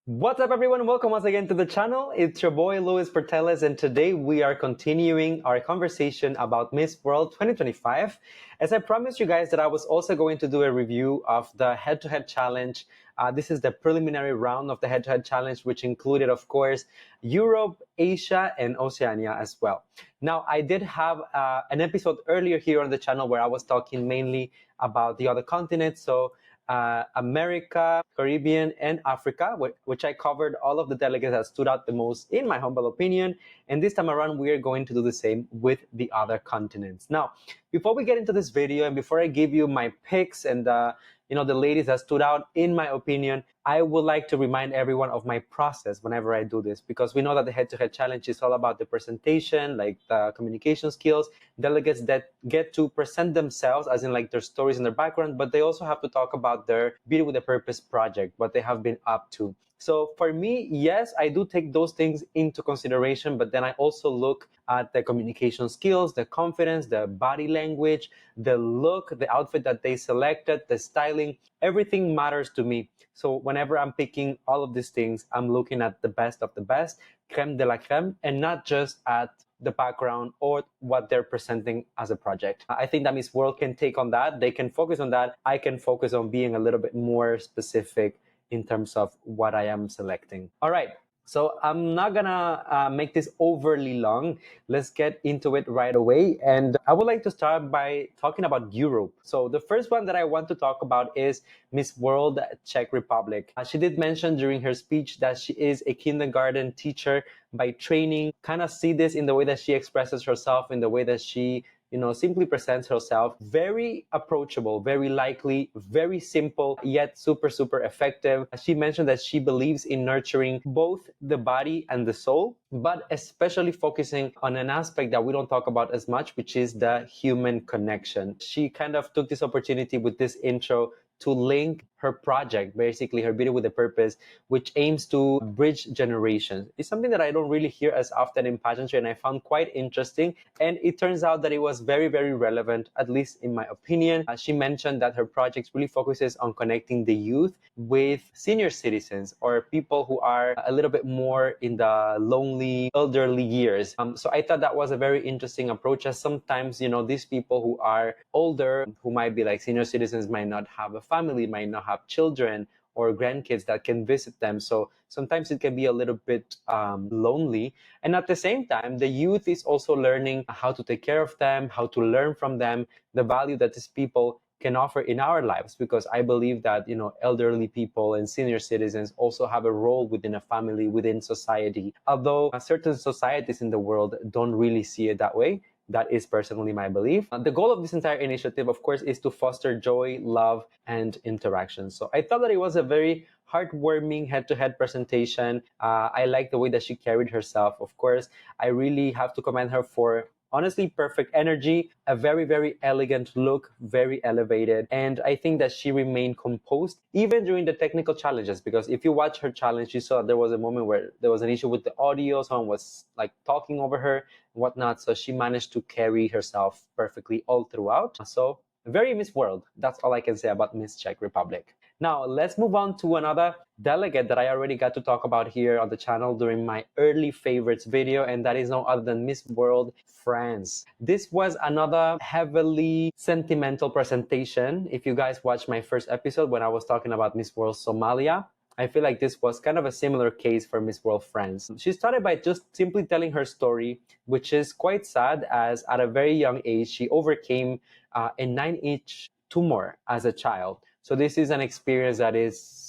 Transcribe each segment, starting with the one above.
What's up, everyone? Welcome once again to the channel. It's your boy Luis Portelles, and today we are continuing our conversation about Miss World 2025. As I promised you guys that I was also going to do a review of the head-to-head challenge. This is the preliminary round of the head-to-head challenge, which included, of course, Europe, Asia, and Oceania as well. Now, I did have an episode earlier here on the channel where I was talking mainly about the other continents. So America, Caribbean, and Africa, which I covered all of the delegates that stood out the most, in my humble opinion. And this time around, we are going to do the same with the other continents. Now, before we get into this video and before I give you my picks and the ladies that stood out, in my opinion, I would like to remind everyone of my process whenever I do this, because we know that the head-to-head challenge is all about the presentation, like the communication skills, delegates that get to present themselves, as in like their stories and their background, but they also have to talk about their Beauty with a Purpose project, what they have been up to. So for me, yes, I do take those things into consideration, but then I also look at the communication skills, the confidence, the body language, the look, the outfit that they selected, the styling, everything matters to me. So whenever I'm picking all of these things, I'm looking at the best of the best, creme de la creme, and not just at the background or what they're presenting as a project. I think that Miss World can take on that. They can focus on that. I can focus on being a little bit more specific in terms of what I am selecting. All right. So I'm not gonna make this overly long. Let's get into it right away. And I would like to start by talking about Europe. So the first one that I want to talk about is Miss World Czech Republic. She did mention during her speech that she is a kindergarten teacher by training. Kind of see this in the way that she expresses herself, in the way that she simply presents herself. Very approachable, very likely, very simple, yet super, super effective. She mentioned that she believes in nurturing both the body and the soul, but especially focusing on an aspect that we don't talk about as much, which is the human connection. She kind of took this opportunity with this intro to link her project, basically her Beauty with a Purpose, which aims to bridge generations. It's something that I don't really hear as often in pageantry, and I found quite interesting. And it turns out that it was very, very relevant, at least in my opinion. She mentioned that her project really focuses on connecting the youth with senior citizens or people who are a little bit more in the lonely, elderly years. So I thought that was a very interesting approach, as sometimes, these people who are older, who might be like senior citizens, might not have a family, might not have children or grandkids that can visit them. So sometimes it can be a little bit lonely. And at the same time, the youth is also learning how to take care of them, how to learn from them, the value that these people can offer in our lives, because I believe that elderly people and senior citizens also have a role within a family, within society, although certain societies in the world don't really see it that way. That is personally my belief. The goal of this entire initiative, of course, is to foster joy, love, and interaction. So I thought that it was a very heartwarming head-to-head presentation. I like the way that she carried herself. Of course, I really have to commend her for honestly perfect energy, a very, very elegant look, very elevated. And I think that she remained composed even during the technical challenges, because if you watch her challenge, you saw there was a moment where there was an issue with the audio. Someone was like talking over her and whatnot. So she managed to carry herself perfectly all throughout. So very Miss World. That's all I can say about Miss Czech Republic. Now, let's move on to another delegate that I already got to talk about here on the channel during my early favorites video, and that is no other than Miss World France. This was another heavily sentimental presentation. If you guys watched my first episode when I was talking about Miss World Somalia, I feel like this was kind of a similar case for Miss World France. She started by just simply telling her story, which is quite sad, as at a very young age, she overcame a 9-inch tumor as a child. So this is an experience that is,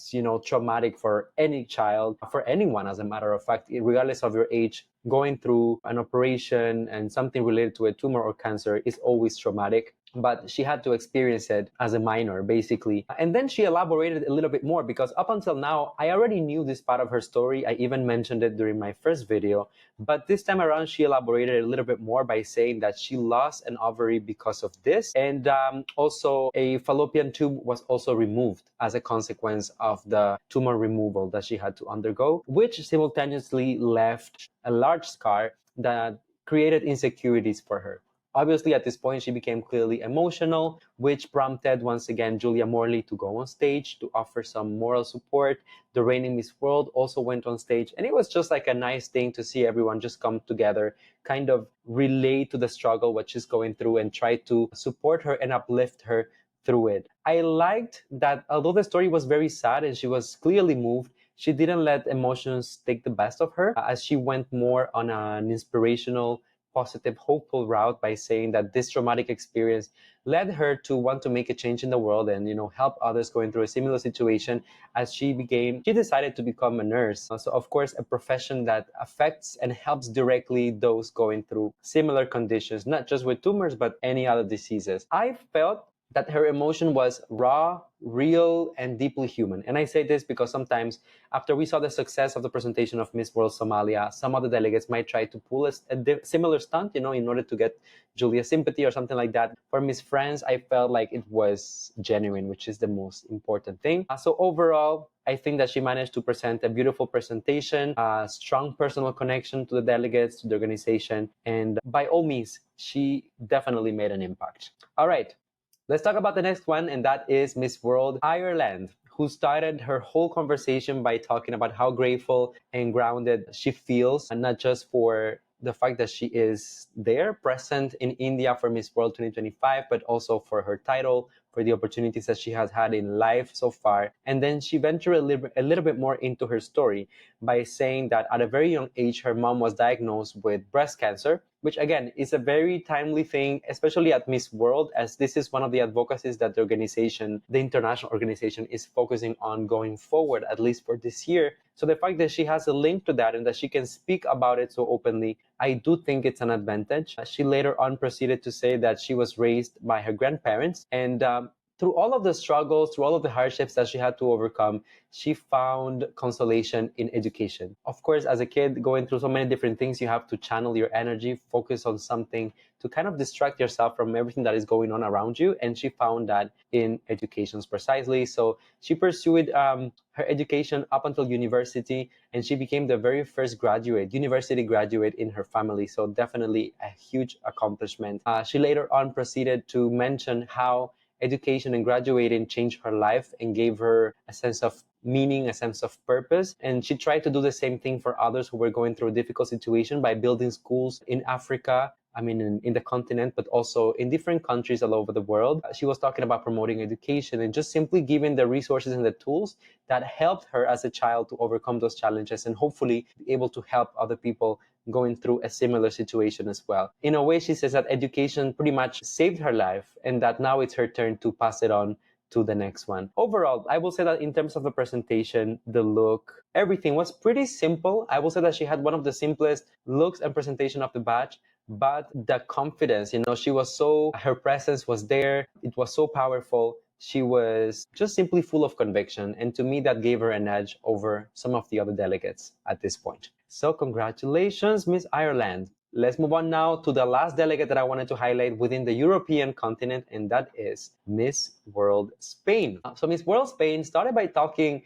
traumatic for any child, for anyone, as a matter of fact, regardless of your age. Going through an operation and something related to a tumor or cancer is always traumatic. But she had to experience it as a minor, basically. And then she elaborated a little bit more, because up until now, I already knew this part of her story. I even mentioned it during my first video. But this time around, she elaborated a little bit more by saying that she lost an ovary because of this. And also a fallopian tube was also removed as a consequence of the tumor removal that she had to undergo, which simultaneously left a large scar that created insecurities for her. Obviously, at this point, she became clearly emotional, which prompted once again Julia Morley to go on stage to offer some moral support. The reigning Miss World also went on stage, and it was just like a nice thing to see everyone just come together, kind of relate to the struggle, what she's going through, and try to support her and uplift her through it. I liked that although the story was very sad and she was clearly moved, she didn't let emotions take the best of her, as she went more on an inspirational, positive, hopeful route by saying that this traumatic experience led her to want to make a change in the world and help others going through a similar situation. As she decided to become a nurse. So of course, a profession that affects and helps directly those going through similar conditions, not just with tumors but any other diseases. I felt that her emotion was raw, real, and deeply human. And I say this because sometimes after we saw the success of the presentation of Miss World Somalia, some other delegates might try to pull a similar stunt, in order to get Julia's sympathy or something like that. For Miss France, I felt like it was genuine, which is the most important thing. So overall, I think that she managed to present a beautiful presentation, a strong personal connection to the delegates, to the organization, and by all means, she definitely made an impact. All right. Let's talk about the next one, and that is Miss World Ireland, who started her whole conversation by talking about how grateful and grounded she feels, and not just for the fact that she is there, present in India for Miss World 2025, but also for her title, for the opportunities that she has had in life so far. And then she ventured a little bit more into her story by saying that at a very young age, her mom was diagnosed with breast cancer, which again is a very timely thing, especially at Miss World, as this is one of the advocacies that the international organization, is focusing on going forward, at least for this year. So the fact that she has a link to that and that she can speak about it so openly, I do think it's an advantage. She later on proceeded to say that she was raised by her grandparents, and through all of the struggles, through all of the hardships that she had to overcome, she found consolation in education. Of course, as a kid going through so many different things, you have to channel your energy, focus on something to kind of distract yourself from everything that is going on around you. And she found that in education precisely. So she pursued her education up until university, and she became the very first university graduate in her family. So definitely a huge accomplishment. She later on proceeded to mention how education and graduating changed her life and gave her a sense of meaning, a sense of purpose. And she tried to do the same thing for others who were going through a difficult situation by building schools in Africa, in the continent, but also in different countries all over the world. She was talking about promoting education and just simply giving the resources and the tools that helped her as a child to overcome those challenges and hopefully be able to help other people going through a similar situation as well. In a way, she says that education pretty much saved her life and that now it's her turn to pass it on to the next one. Overall, I will say that in terms of the presentation, the look, everything was pretty simple. I will say that she had one of the simplest looks and presentation of the batch, but the confidence, her presence was there. It was so powerful. She was just simply full of conviction. And to me, that gave her an edge over some of the other delegates at this point. So congratulations, Miss Ireland. Let's move on now to the last delegate that I wanted to highlight within the European continent, and that is Miss World Spain. So Miss World Spain started by talking,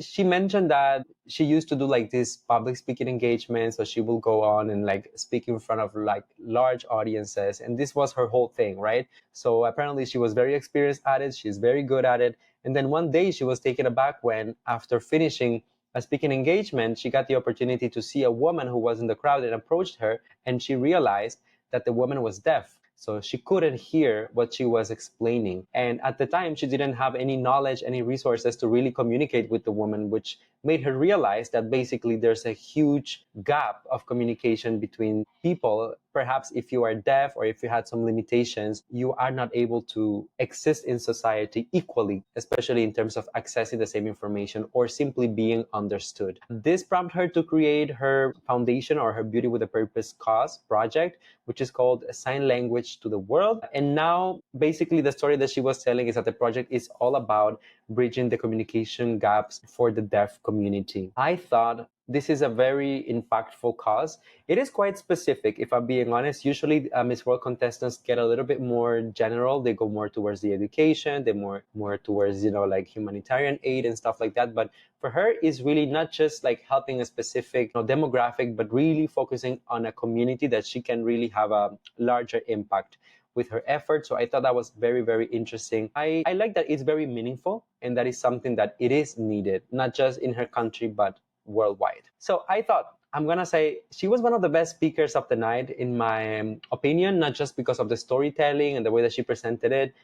she mentioned that she used to do like this public speaking engagement. So she will go on and like speak in front of like large audiences. And this was her whole thing, right? So apparently she was very experienced at it. She's very good at it. And then one day she was taken aback when, after finishing a speaking engagement, she got the opportunity to see a woman who was in the crowd and approached her, and she realized that the woman was deaf. So she couldn't hear what she was explaining. And at the time, she didn't have any knowledge, any resources to really communicate with the woman, which made her realize that basically there's a huge gap of communication between people. Perhaps if you are deaf or if you had some limitations, you are not able to exist in society equally, especially in terms of accessing the same information or simply being understood. This prompted her to create her foundation, or her Beauty with a Purpose cause project, which is called Sign Language to the World. And now basically the story that she was telling is that the project is all about bridging the communication gaps for the deaf community. I thought this is a very impactful cause. It is quite specific, if I'm being honest. Usually, Miss World contestants get a little bit more general. They go more towards the education, they more towards, like humanitarian aid and stuff like that. But for her, is really not just like helping a specific demographic, but really focusing on a community that she can really have a larger impact with her effort. So I thought that was very, very interesting. I like that it's very meaningful, and that is something that it is needed, not just in her country, but worldwide. So I thought, I'm gonna say she was one of the best speakers of the night, in my opinion, not just because of the storytelling and the way that she presented it,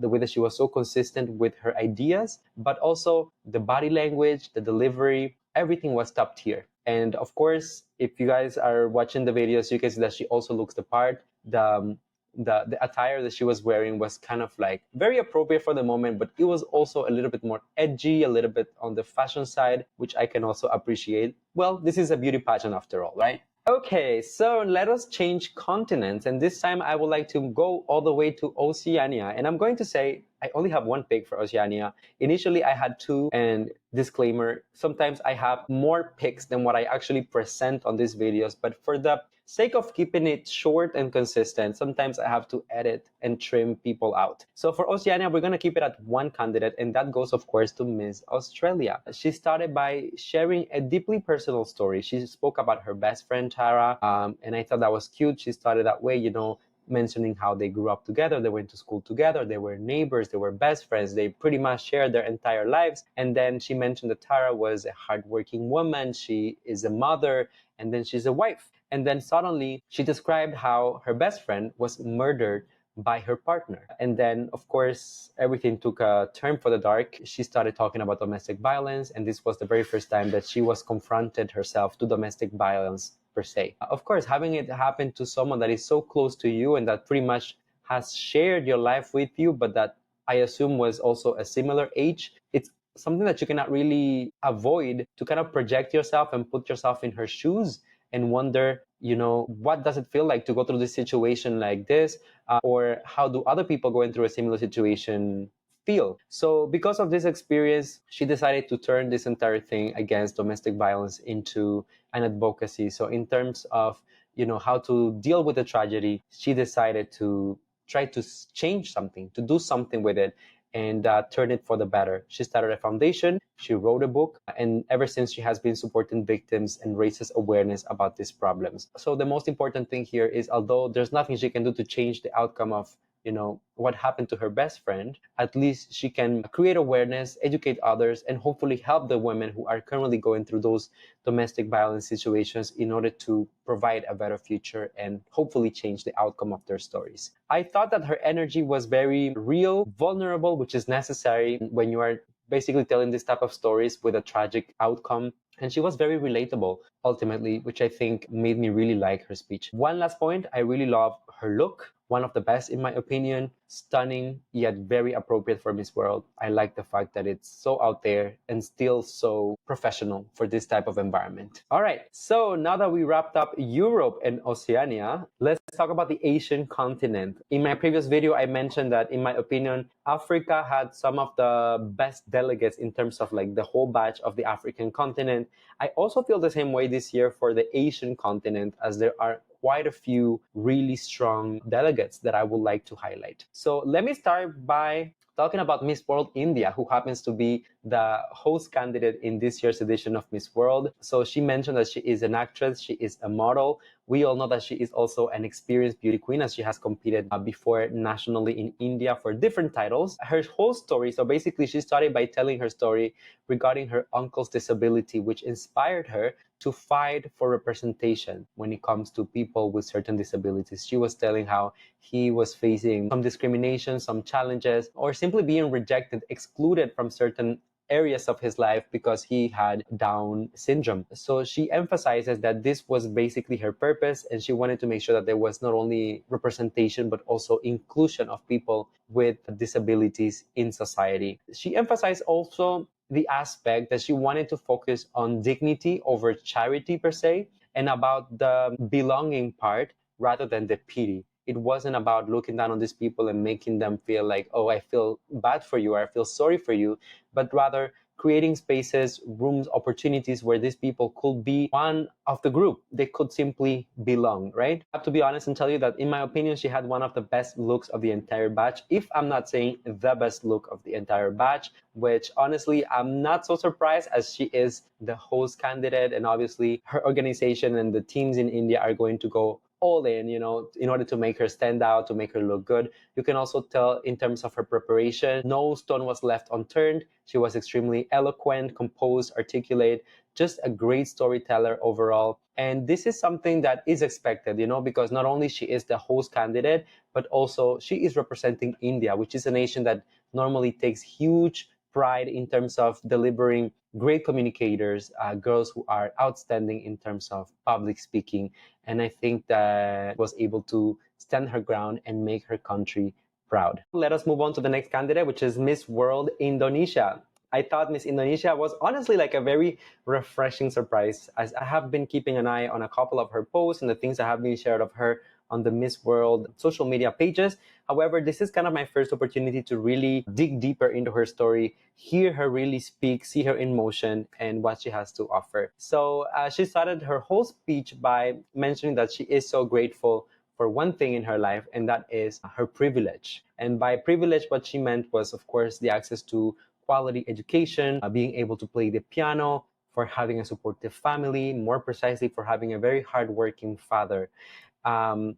the way that she was so consistent with her ideas, but also the body language, the delivery, everything was top tier. And of course, if you guys are watching the videos, you can see that she also looks the part. The attire that she was wearing was kind of like very appropriate for the moment, but it was also a little bit more edgy, a little bit on the fashion side, which I can also appreciate. Well, this is a beauty pageant after all, right? Okay, so let us change continents, and this time I would like to go all the way to Oceania. And I'm going to say I only have one pick for Oceania. Initially, I had two, and disclaimer, sometimes I have more picks than what I actually present on these videos, but for the sake of keeping it short and consistent, sometimes I have to edit and trim people out. So for Oceania, we're going to keep it at one candidate, and that goes, of course, to Miss Australia. She started by sharing a deeply personal story. She spoke about her best friend, Tara, and I thought that was cute. She started that way, mentioning how they grew up together, they went to school together, they were neighbors, they were best friends, they pretty much shared their entire lives. And then she mentioned that Tara was a hardworking woman, she is a mother, and then she's a wife. And then suddenly she described how her best friend was murdered by her partner. And then, of course, everything took a turn for the dark. She started talking about domestic violence, and this was the very first time that she was confronted herself to domestic violence per se. Of course, having it happen to someone that is so close to you and that pretty much has shared your life with you, but that I assume was also a similar age, it's something that you cannot really avoid to kind of project yourself and put yourself in her shoes and wonder, what does it feel like to go through this situation like this? Or how do other people going through a similar situation feel? So because of this experience, she decided to turn this entire thing against domestic violence into an advocacy. So in terms of, how to deal with the tragedy, she decided to try to change something, to do something with it, and turn it for the better. She started a foundation, she wrote a book, and ever since she has been supporting victims and raises awareness about these problems. So the most important thing here is, although there's nothing she can do to change the outcome of what happened to her best friend, at least she can create awareness, educate others, and hopefully help the women who are currently going through those domestic violence situations in order to provide a better future and hopefully change the outcome of their stories. I thought that her energy was very real, vulnerable, which is necessary when you are basically telling this type of stories with a tragic outcome. And she was very relatable, ultimately, which I think made me really like her speech. One last point, I really love her look. One of the best, in my opinion. Stunning, yet very appropriate for Miss World. I like the fact that it's so out there and still so professional for this type of environment. All right, so now that we wrapped up Europe and Oceania, let's talk about the Asian continent. In my previous video, I mentioned that, in my opinion, Africa had some of the best delegates in terms of like the whole batch of the African continent. I also feel the same way this year for the Asian continent, as there are quite a few really strong delegates that I would like to highlight. So let me start by talking about Miss World India, who happens to be the host candidate in this year's edition of Miss World. So she mentioned that she is an actress, she is a model. We all know that she is also an experienced beauty queen, as she has competed before nationally in India for different titles. Her whole story, so basically she started by telling her story regarding her uncle's disability, which inspired her to fight for representation when it comes to people with certain disabilities. She was telling how he was facing some discrimination, some challenges, or simply being rejected, excluded from certain areas of his life because he had Down syndrome. So she emphasizes that this was basically her purpose, and she wanted to make sure that there was not only representation but also inclusion of people with disabilities in society. She emphasized also the aspect that she wanted to focus on dignity over charity per se, and about the belonging part rather than the pity. It wasn't about looking down on these people and making them feel like, oh, I feel bad for you, or I feel sorry for you, but rather creating spaces, rooms, opportunities where these people could be one of the group. They could simply belong, right? I have to be honest and tell you that in my opinion, she had one of the best looks of the entire batch, if I'm not saying the best look of the entire batch, which honestly, I'm not so surprised as she is the host candidate, and obviously her organization and the teams in India are going to go all in, in order to make her stand out, to make her look good. You can also tell in terms of her preparation, no stone was left unturned. She was extremely eloquent, composed, articulate, just a great storyteller overall. And this is something that is expected, because not only she is the host candidate, but also she is representing India, which is a nation that normally takes huge pride in terms of delivering great communicators, girls who are outstanding in terms of public speaking. And I think that was able to stand her ground and make her country proud. Let us move on to the next candidate, which is Miss World Indonesia. I thought Miss Indonesia was honestly like a very refreshing surprise, as I have been keeping an eye on a couple of her posts and the things that have been shared of her on the Miss World social media pages. However, this is kind of my first opportunity to really dig deeper into her story, hear her really speak, see her in motion, and what she has to offer. So she started her whole speech by mentioning that she is so grateful for one thing in her life, and that is her privilege. And by privilege, what she meant was, of course, the access to quality education, being able to play the piano, for having a supportive family, more precisely for having a very hardworking father. Um,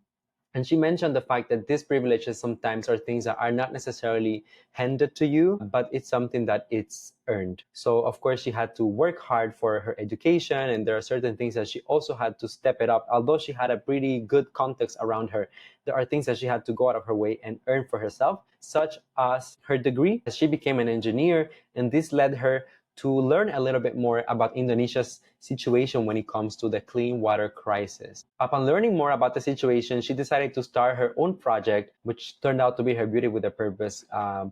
and she mentioned the fact that these privileges sometimes are things that are not necessarily handed to you, but it's something that it's earned. So, of course, she had to work hard for her education, and there are certain things that she also had to step it up. Although she had a pretty good context around her, there are things that she had to go out of her way and earn for herself, such as her degree. She became an engineer, and this led her to learn a little bit more about Indonesia's situation when it comes to the clean water crisis. Upon learning more about the situation, she decided to start her own project, which turned out to be her Beauty with a Purpose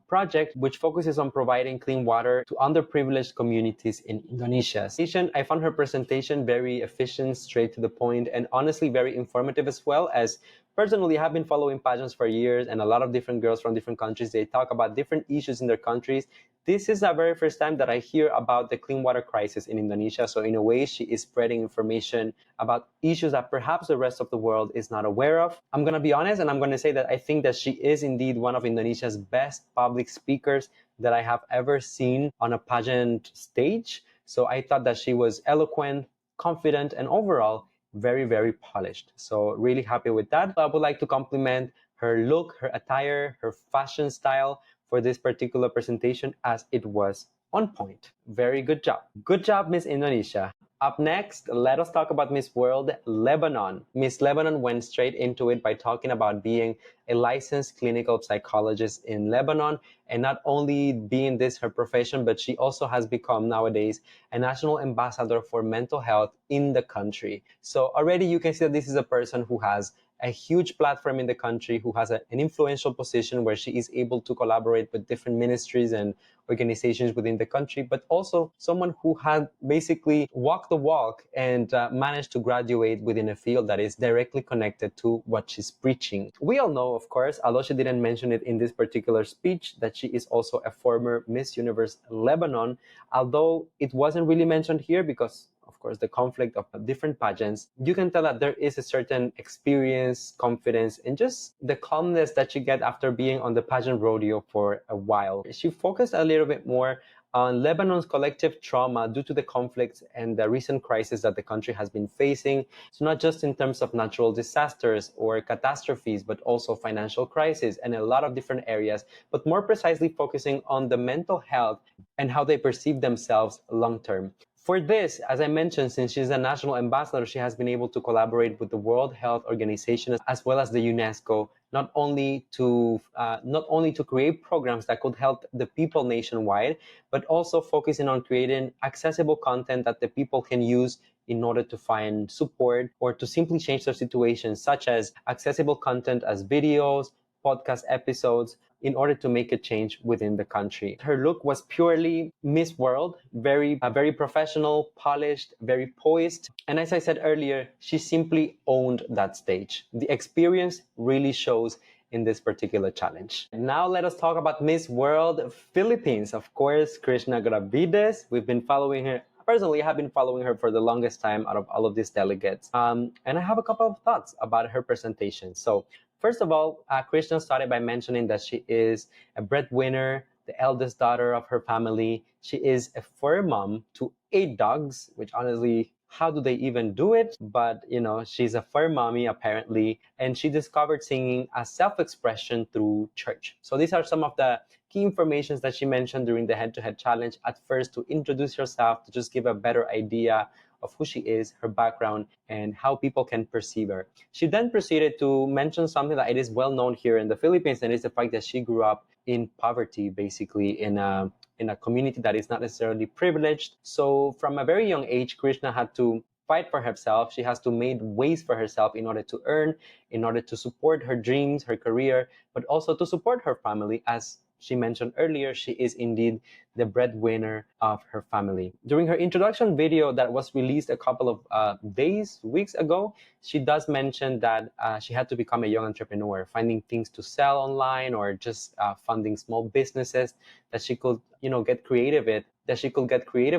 project, which focuses on providing clean water to underprivileged communities in Indonesia. I found her presentation very efficient, straight to the point, and honestly very informative as well, as personally, I have been following pageants for years, and a lot of different girls from different countries, they talk about different issues in their countries. This is the very first time that I hear about the clean water crisis in Indonesia. So in a way, she is spreading information about issues that perhaps the rest of the world is not aware of. I'm going to be honest, and I'm going to say that I think that she is indeed one of Indonesia's best public speakers that I have ever seen on a pageant stage. So I thought that she was eloquent, confident, and overall very, very polished. So really happy with that. I would like to compliment her look, her attire, her fashion style for this particular presentation, as it was on point. Very good job. Good job, Miss Indonesia. Up next, let us talk about Miss World Lebanon. Miss Lebanon went straight into it by talking about being a licensed clinical psychologist in Lebanon, and not only being this her profession, but she also has become nowadays a national ambassador for mental health in the country. So already you can see that this is a person who has a huge platform in the country, who has an influential position where she is able to collaborate with different ministries and organizations within the country, but also someone who had basically walked the walk and managed to graduate within a field that is directly connected to what she's preaching. We all know, of course, although she didn't mention it in this particular speech, that she is also a former Miss Universe Lebanon, although it wasn't really mentioned here because of course, the conflict of different pageants, you can tell that there is a certain experience, confidence, and just the calmness that you get after being on the pageant rodeo for a while. She focused a little bit more on Lebanon's collective trauma due to the conflicts and the recent crisis that the country has been facing. So not just in terms of natural disasters or catastrophes, but also financial crisis and a lot of different areas, but more precisely focusing on the mental health and how they perceive themselves long term. For this, as I mentioned, since she's a national ambassador, she has been able to collaborate with the World Health Organization as well as the UNESCO, not only to create programs that could help the people nationwide, but also focusing on creating accessible content that the people can use in order to find support or to simply change their situation, such as accessible content as videos, podcast episodes, in order to make a change within the country. Her look was purely Miss World, very professional, polished, very poised. And as I said earlier, she simply owned that stage. The experience really shows in this particular challenge. Now let us talk about Miss World Philippines. Of course, Krishna Gravides. We've been following her. Personally, I have been following her for the longest time out of all of these delegates. And I have a couple of thoughts about her presentation. So first of all, Krishna started by mentioning that she is a breadwinner, the eldest daughter of her family. She is a fur mom to 8 dogs, which honestly, how do they even do it? But she's a fur mommy apparently, and she discovered singing as self-expression through church. So these are some of the key informations that she mentioned during the head-to-head challenge. At first, to introduce herself, to just give a better idea of who she is, her background, and how people can perceive her. She then proceeded to mention something that it is well known here in the Philippines, and it's the fact that she grew up in poverty, basically in a community that is not necessarily privileged. So from a very young age, Krishna had to fight for herself. She has to make ways for herself in order to earn, in order to support her dreams, her career, but also to support her family. As she mentioned earlier, she is indeed the breadwinner of her family. During her introduction video that was released a couple of weeks ago, she does mention that she had to become a young entrepreneur, finding things to sell online or just funding small businesses that she could, get creative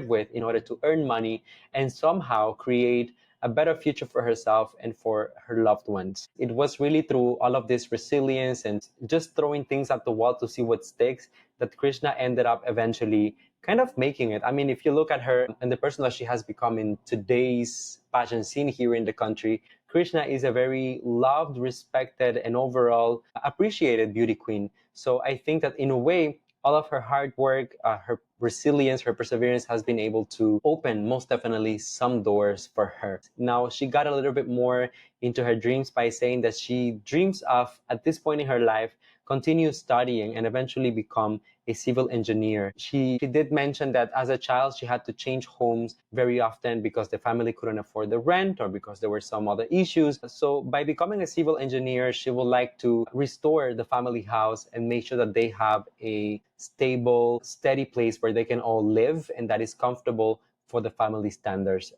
with in order to earn money and somehow create a better future for herself and for her loved ones. It was really through all of this resilience and just throwing things at the wall to see what sticks that Krishna ended up eventually kind of making it. I mean, if you look at her and the person that she has become in today's pageant scene here in the country, Krishna is a very loved, respected, and overall appreciated beauty queen. So I think that in a way, all of her hard work, her resilience, her perseverance has been able to open most definitely some doors for her. Now, she got a little bit more into her dreams by saying that she dreams of, at this point in her life, continue studying and eventually become a civil engineer. She did mention that as a child, she had to change homes very often because the family couldn't afford the rent or because there were some other issues. So by becoming a civil engineer, she would like to restore the family house and make sure that they have a stable, steady place where they can all live and that is comfortable for the family standards.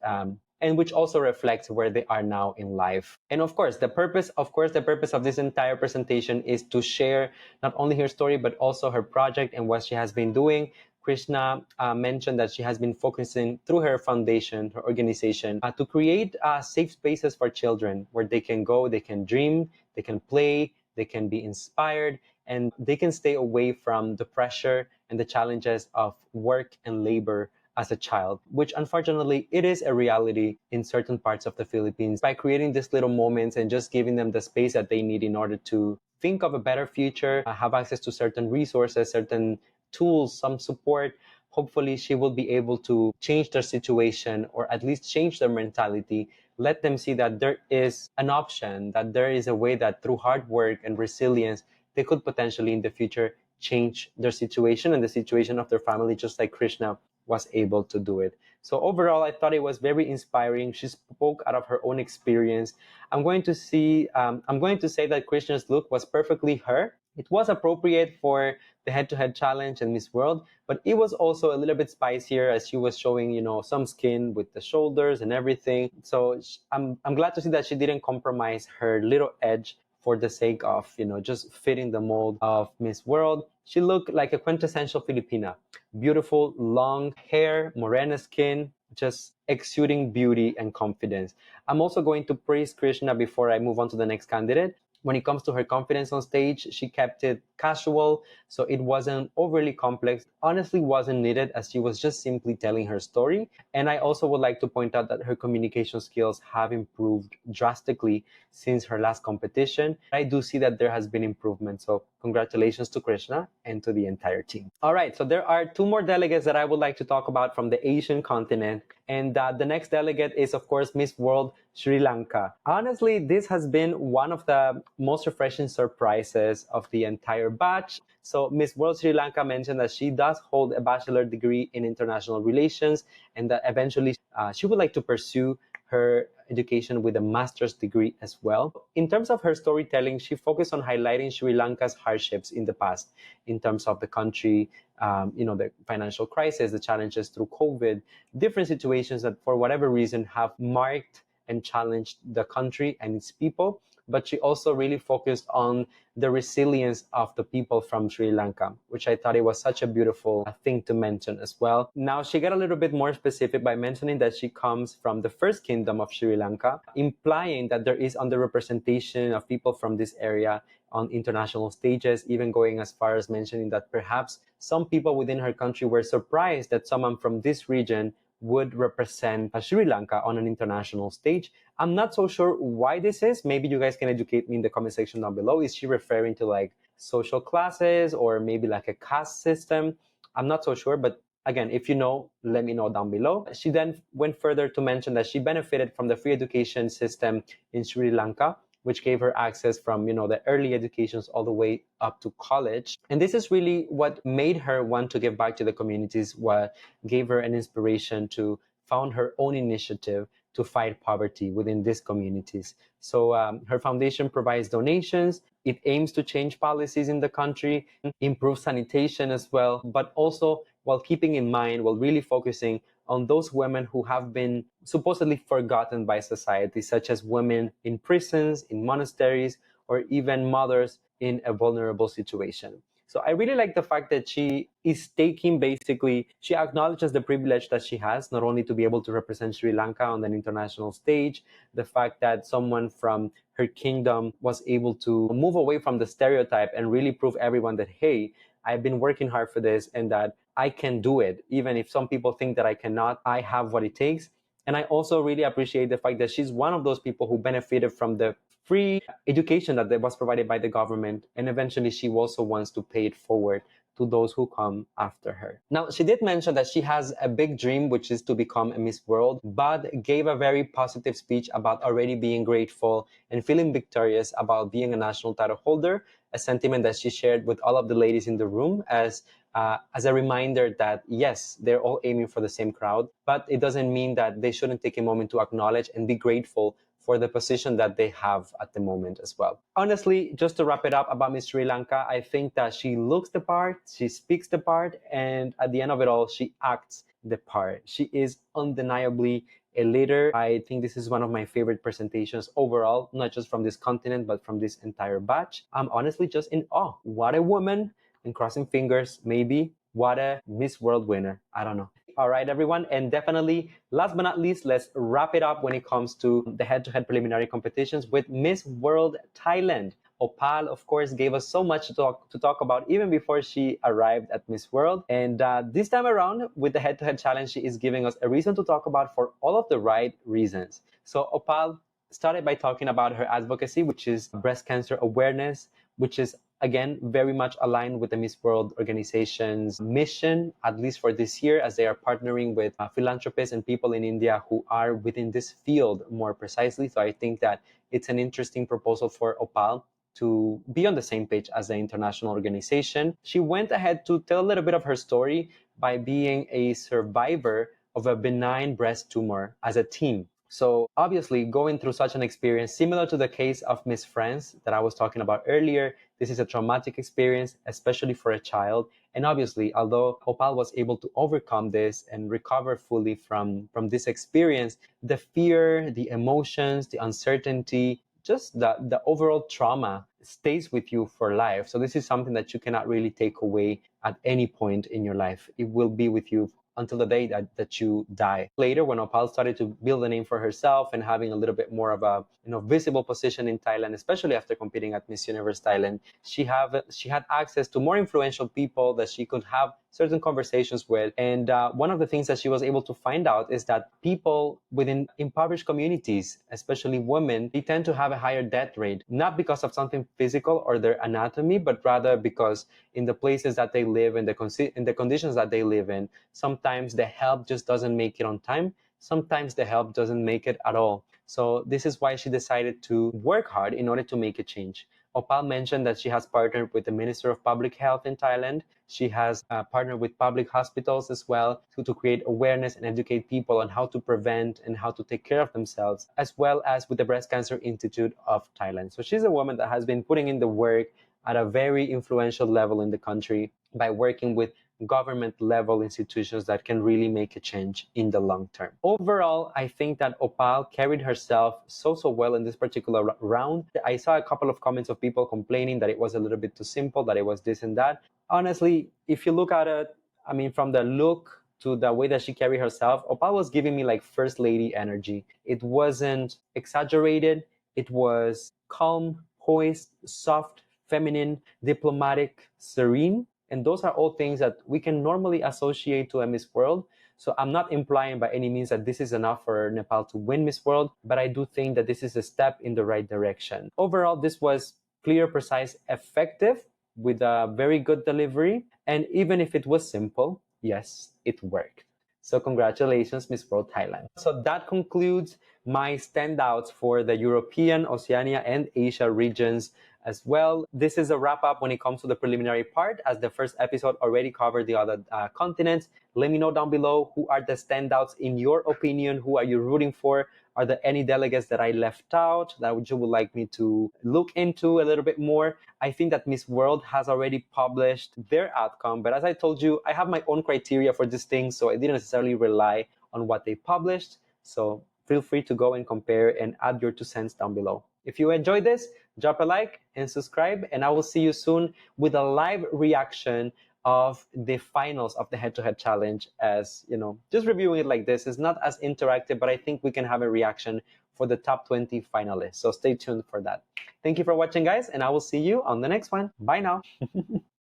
And which also reflects where they are now in life. And of course, the purpose of this entire presentation is to share not only her story, but also her project and what she has been doing. Krishna mentioned that she has been focusing through her foundation, her organization, to create safe spaces for children where they can go, they can dream, they can play, they can be inspired, and they can stay away from the pressure and the challenges of work and labor as a child, which unfortunately it is a reality in certain parts of the Philippines. By creating these little moments and just giving them the space that they need in order to think of a better future, have access to certain resources, certain tools, some support, hopefully she will be able to change their situation or at least change their mentality, let them see that there is an option, that there is a way that through hard work and resilience, they could potentially in the future change their situation and the situation of their family, just like Krishna was able to do it. So overall, I thought it was very inspiring. She spoke out of her own experience. I'm going to say that Krishna's look was perfectly her. It was appropriate for the head-to-head challenge and Miss World, but it was also a little bit spicier as she was showing, some skin with the shoulders and everything. So I'm glad to see that she didn't compromise her little edge for the sake of, just fitting the mold of Miss World. She looked like a quintessential Filipina. Beautiful, long hair, morena skin, just exuding beauty and confidence. I'm also going to praise Krishna before I move on to the next candidate. When it comes to her confidence on stage, she kept it casual, so it wasn't overly complex. Honestly, wasn't needed as she was just simply telling her story. And I also would like to point out that her communication skills have improved drastically since her last competition. I do see that there has been improvement. So congratulations to Krishna and to the entire team. All right, so there are 2 more delegates that I would like to talk about from the Asian continent. And the next delegate is, of course, Miss World Sri Lanka. Honestly, this has been one of the most refreshing surprises of the entire batch. So Miss World Sri Lanka mentioned that she does hold a bachelor degree in international relations and that eventually she would like to pursue her education with a master's degree as well. In terms of her storytelling, she focused on highlighting Sri Lanka's hardships in the past in terms of the country, the financial crisis, the challenges through COVID, different situations that for whatever reason have marked and challenged the country and its people. but she also really focused on the resilience of the people from Sri Lanka, which I thought it was such a beautiful thing to mention as well. Now, she got a little bit more specific by mentioning that she comes from the first kingdom of Sri Lanka, implying that there is underrepresentation of people from this area on international stages, even going as far as mentioning that perhaps some people within her country were surprised that someone from this region would represent Sri Lanka on an international stage. I'm not so sure why this is. Maybe you guys can educate me in the comment section down below. Is she referring to like social classes or maybe like a caste system? I'm not so sure, but again, if you know, let me know down below. She then went further to mention that she benefited from the free education system in Sri Lanka, which gave her access from, the early educations all the way up to college. And this is really what made her want to give back to the communities, what gave her an inspiration to found her own initiative to fight poverty within these communities. So her foundation provides donations. It aims to change policies in the country, improve sanitation as well, but also while keeping in mind, while really focusing on those women who have been supposedly forgotten by society, such as women in prisons, in monasteries, or even mothers in a vulnerable situation. So I really like the fact that she is taking basically, she acknowledges the privilege that she has, not only to be able to represent Sri Lanka on an international stage, the fact that someone from her kingdom was able to move away from the stereotype and really prove everyone that, hey, I've been working hard for this and that I can do it. Even if some people think that I cannot, I have what it takes. And I also really appreciate the fact that she's one of those people who benefited from the free education that was provided by the government. And eventually she also wants to pay it forward to those who come after her. Now, she did mention that she has a big dream, which is to become a Miss World, but gave a very positive speech about already being grateful and feeling victorious about being a national title holder, a sentiment that she shared with all of the ladies in the room as a reminder that, yes, they're all aiming for the same crowd, but it doesn't mean that they shouldn't take a moment to acknowledge and be grateful for the position that they have at the moment as well. Honestly, just to wrap it up about Miss Sri Lanka, I think that she looks the part, she speaks the part, and at the end of it all, she acts the part. She is undeniably a leader. I think this is one of my favorite presentations overall, not just from this continent, but from this entire batch. I'm honestly just in awe. What a woman, and crossing fingers, maybe, what a Miss World winner. I don't know. All right, everyone. And definitely, last but not least, let's wrap it up when it comes to the head-to-head preliminary competitions with Miss World Thailand. Opal, of course, gave us so much to talk about even before she arrived at Miss World. And this time around, with the head-to-head challenge, she is giving us a reason to talk about for all of the right reasons. So Opal started by talking about her advocacy, which is breast cancer awareness, which is again very much aligned with the Miss World organization's mission, at least for this year, as they are partnering with philanthropists and people in India who are within this field more precisely. So I think that it's an interesting proposal for Opal to be on the same page as the international organization. She went ahead to tell a little bit of her story by being a survivor of a benign breast tumor as a teen. So obviously going through such an experience, similar to the case of Miss France that I was talking about earlier, this is a traumatic experience, especially for a child. And obviously, although Opal was able to overcome this and recover fully from this experience, the fear, the emotions, the uncertainty, just the overall trauma stays with you for life. So this is something that you cannot really take away at any point in your life. It will be with you until the day that you die. Later, when Opal started to build a name for herself and having a little bit more of a visible position in Thailand, especially after competing at Miss Universe Thailand, she had access to more influential people that she could have certain conversations with. And one of the things that she was able to find out is that people within impoverished communities, especially women, they tend to have a higher death rate, not because of something physical or their anatomy, but rather because in the places that they live, in the conditions that they live in, sometimes the help just doesn't make it on time. Sometimes the help doesn't make it at all. So this is why she decided to work hard in order to make a change. Opal mentioned that she has partnered with the Minister of Public Health in Thailand. She has partnered with public hospitals as well to create awareness and educate people on how to prevent and how to take care of themselves, as well as with the Breast Cancer Institute of Thailand. So she's a woman that has been putting in the work at a very influential level in the country by working with government level institutions that can really make a change in the long term. Overall, I think that Opal carried herself so well in this particular round. I saw a couple of comments of people complaining that it was a little bit too simple, that it was this and that. Honestly, if you look at it, I mean, from the look to the way that she carried herself, Opal was giving me like first lady energy. It wasn't exaggerated. It was calm, poised, soft, feminine, diplomatic, serene. And those are all things that we can normally associate to a Miss World. So I'm not implying by any means that this is enough for Nepal to win Miss World, but I do think that this is a step in the right direction. Overall, this was clear, precise, effective, with a very good delivery. And even if it was simple, yes, it worked. So congratulations, Miss World Thailand. So that concludes my standouts for the European, Oceania, and Asia regions as well. This is a wrap up when it comes to the preliminary part, as the first episode already covered the other continents. Let me know down below, who are the standouts in your opinion? Who are you rooting for? Are there any delegates that I left out that you would like me to look into a little bit more? I think that Miss World has already published their outcome, but as I told you, I have my own criteria for this thing, so I didn't necessarily rely on what they published. So feel free to go and compare and add your 2 cents down below. If you enjoyed this, drop a like and subscribe, and I will see you soon with a live reaction of the finals of the head-to-head challenge. As you know, just reviewing it like this is not as interactive, but I think we can have a reaction for the top 20 finalists. So stay tuned for that. Thank you for watching, guys, and I will see you on the next one. Bye now.